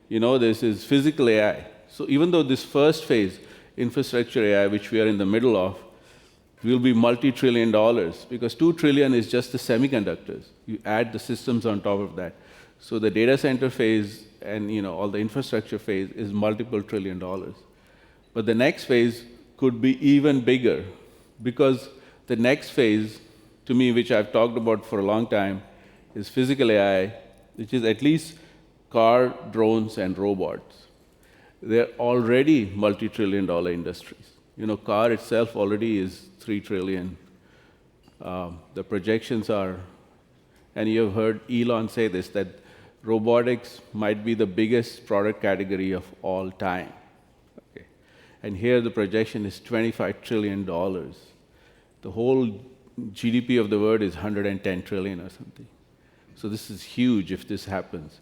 this is physical AI. So even though this first phase, infrastructure AI, which we are in the middle of, will be multi-trillion dollars, because $2 trillion is just the semiconductors. You add the systems on top of that. So the data center phase and all the infrastructure phase is multiple trillion dollars. But the next phase could be even bigger, because the next phase, to me, which I've talked about for a long time, is physical AI, which is at least car, drones, and robots. They're already multi-trillion dollar industries. Car itself already is $3 trillion. The projections are, and you have heard Elon say this, that robotics might be the biggest product category of all time. Okay. And here the projection is $25 trillion. The whole GDP of the world is 110 trillion or something. So this is huge if this happens.